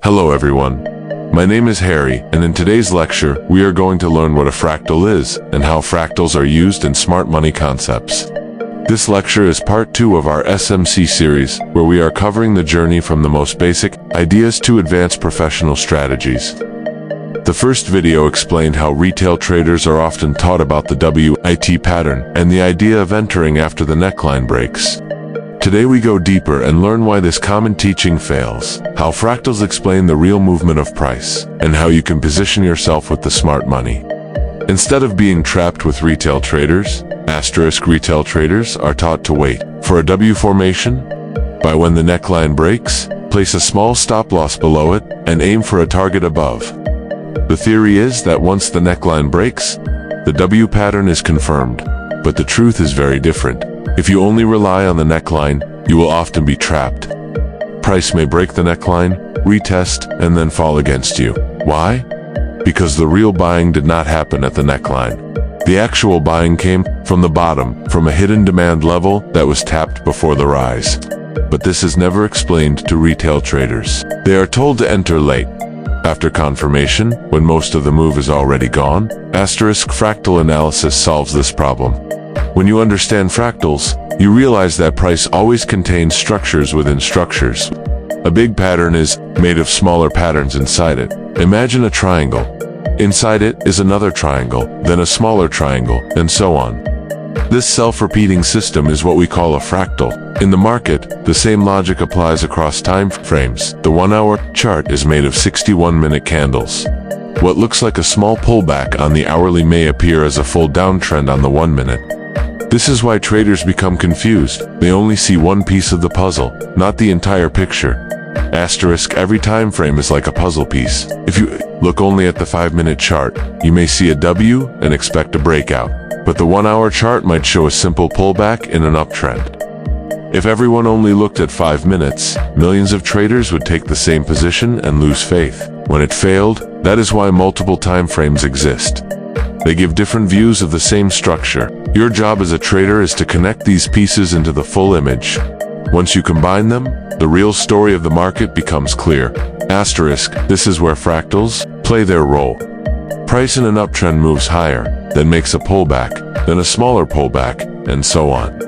Hello everyone. My name is Harry, and in today's lecture, we are going to learn what a fractal is and how fractals are used in smart money concepts. This lecture is part 2 of our SMC series, where we are covering the journey from the most basic ideas to advanced professional strategies. The first video explained how retail traders are often taught about the WIT pattern and the idea of entering after the neckline breaks. Today we go deeper and learn why this common teaching fails, how fractals explain the real movement of price, and how you can position yourself with the smart money. Instead of being trapped with retail traders, retail traders are taught to wait for a W formation. By when the neckline breaks, place a small stop loss below it and aim for a target above. The theory is that once the neckline breaks, the W pattern is confirmed, but the truth is very different. If you only rely on the neckline, you will often be trapped. Price may break the neckline, retest, and then fall against you. Why? Because the real buying did not happen at the neckline. The actual buying came from the bottom, from a hidden demand level that was tapped before the rise. But this is never explained to retail traders. They are told to enter late. After confirmation, when most of the move is already gone, fractal analysis solves this problem. When you understand fractals, you realize that price always contains structures within structures. A big pattern is made of smaller patterns inside it. Imagine a triangle. Inside it is another triangle, then a smaller triangle, and so on. This self-repeating system is what we call a fractal. In the market, the same logic applies across time frames. The 1-hour chart is made of 61-minute candles. What looks like a small pullback on the hourly may appear as a full downtrend on the 1 minute. This is why traders become confused. They only see one piece of the puzzle, not the entire picture. Every time frame is like a puzzle piece. If you look only at the 5-minute chart, you may see a W and expect a breakout. But the 1-hour chart might show a simple pullback in an uptrend. If everyone only looked at 5 minutes, millions of traders would take the same position and lose faith. When it failed, that is why multiple time frames exist. They give different views of the same structure. Your job as a trader is to connect these pieces into the full image. Once you combine them, the real story of the market becomes clear. This is where fractals play their role. Price in an uptrend moves higher, then makes a pullback, then a smaller pullback, and so on.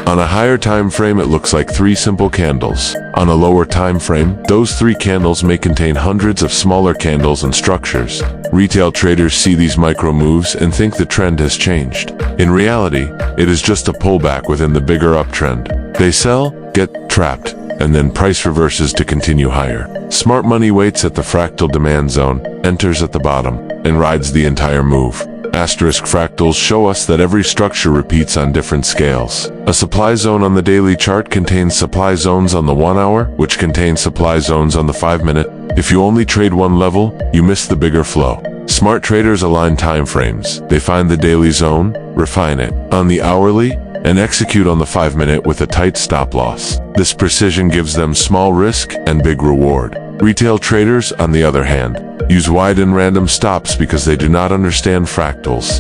On a higher time frame, it looks like 3 simple candles. On a lower time frame, those 3 candles may contain hundreds of smaller candles and structures. Retail traders see these micro moves and think the trend has changed. In reality, it is just a pullback within the bigger uptrend. They sell, get trapped, and then price reverses to continue higher. Smart money waits at the fractal demand zone, enters at the bottom, and rides the entire move. Fractals show us that every structure repeats on different scales. A supply zone on the daily chart contains supply zones on the 1-hour, which contains supply zones on the 5-minute. If you only trade one level, you miss the bigger flow. Smart traders align time frames. They find the daily zone, refine it on the hourly, and execute on the 5-minute with a tight stop loss. This precision gives them small risk and big reward. Retail traders, on the other hand, use wide and random stops because they do not understand fractals.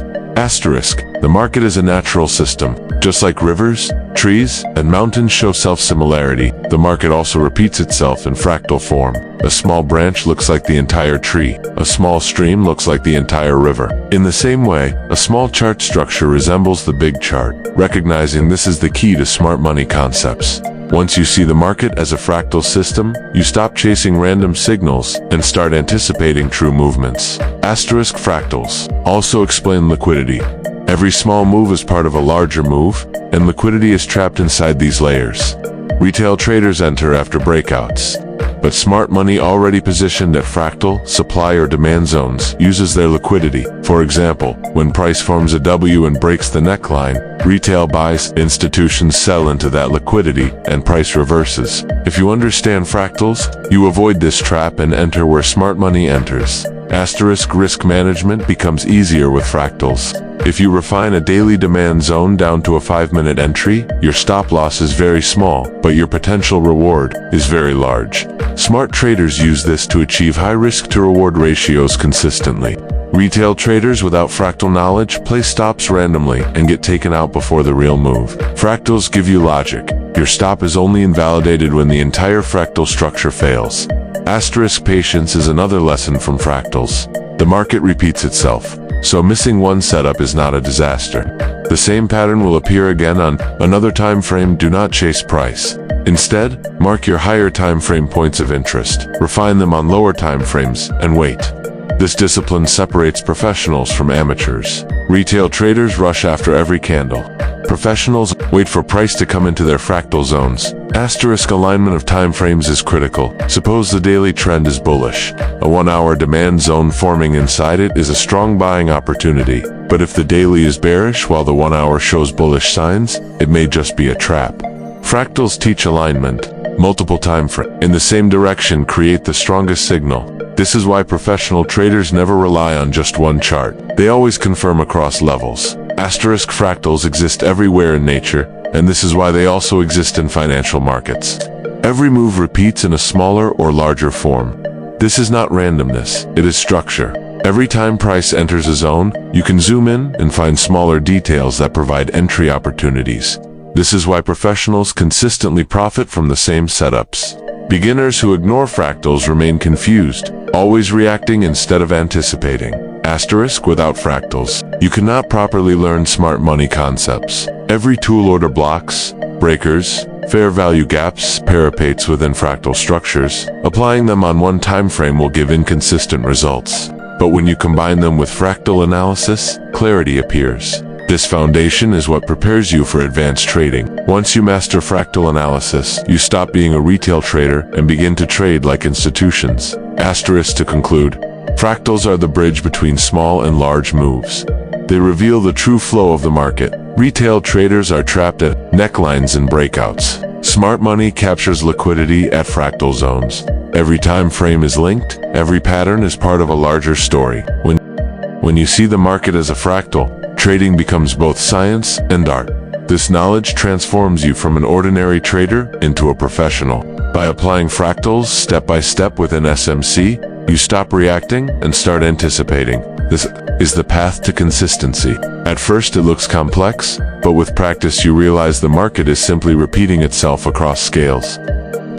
The market is a natural system. Just like rivers, trees, and mountains show self-similarity, the market also repeats itself in fractal form. A small branch looks like the entire tree. A small stream looks like the entire river. In the same way, a small chart structure resembles the big chart. Recognizing this is the key to smart money concepts. Once you see the market as a fractal system, you stop chasing random signals and start anticipating true movements. Fractals also explain liquidity. Every small move is part of a larger move, and liquidity is trapped inside these layers. Retail traders enter after breakouts, but smart money already positioned at fractal, supply or demand zones uses their liquidity. For example, when price forms a W and breaks the neckline, retail buys, institutions sell into that liquidity, and price reverses. If you understand fractals, you avoid this trap and enter where smart money enters. Risk management becomes easier with fractals. If you refine a daily demand zone down to a 5-minute entry, your stop loss is very small, but your potential reward is very large. Smart traders use this to achieve high risk-to-reward ratios consistently. Retail traders without fractal knowledge place stops randomly and get taken out before the real move. Fractals give you logic. Your stop is only invalidated when the entire fractal structure fails. Asterisk patience is another lesson from fractals. The market repeats itself, so missing one setup is not a disaster. The same pattern will appear again on another time frame. Do not chase price. Instead, mark your higher time frame points of interest, refine them on lower time frames, and wait. This discipline separates professionals from amateurs. Retail traders rush after every candle. Professionals wait for price to come into their fractal zones. Asterisk alignment of time frames is critical. Suppose the daily trend is bullish. A 1-hour demand zone forming inside it is a strong buying opportunity. But if the daily is bearish while the 1-hour shows bullish signs, it may just be a trap. Fractals teach alignment. Multiple time frames in the same direction create the strongest signal. This is why professional traders never rely on just one chart. They always confirm across levels. Asterisk fractals exist everywhere in nature, and this is why they also exist in financial markets. Every move repeats in a smaller or larger form. This is not randomness, it is structure. Every time price enters a zone, you can zoom in and find smaller details that provide entry opportunities. This is why professionals consistently profit from the same setups. Beginners who ignore fractals remain confused, always reacting instead of anticipating. Asterisk without fractals, you cannot properly learn smart money concepts. Every tool order blocks, breakers, fair value gaps, parapeits within fractal structures. Applying them on one time frame will give inconsistent results. But when you combine them with fractal analysis, clarity appears. This foundation is what prepares you for advanced trading. Once you master fractal analysis, you stop being a retail trader and begin to trade like institutions. Asterisk to conclude, fractals are the bridge between small and large moves. They reveal the true flow of the market. Retail traders are trapped at necklines and breakouts. Smart money captures liquidity at fractal zones. Every time frame is linked, every pattern is part of a larger story. When you see the market as a fractal, trading becomes both science and art. This knowledge transforms you from an ordinary trader into a professional. By applying fractals step by step within SMC, you stop reacting and start anticipating. This is the path to consistency. At first it looks complex, but with practice you realize the market is simply repeating itself across scales.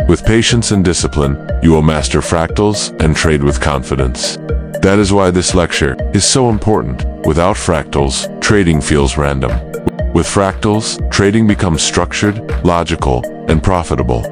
With patience and discipline, you will master fractals and trade with confidence. That is why this lecture is so important. Without fractals, trading feels random. With fractals, trading becomes structured, logical, and profitable.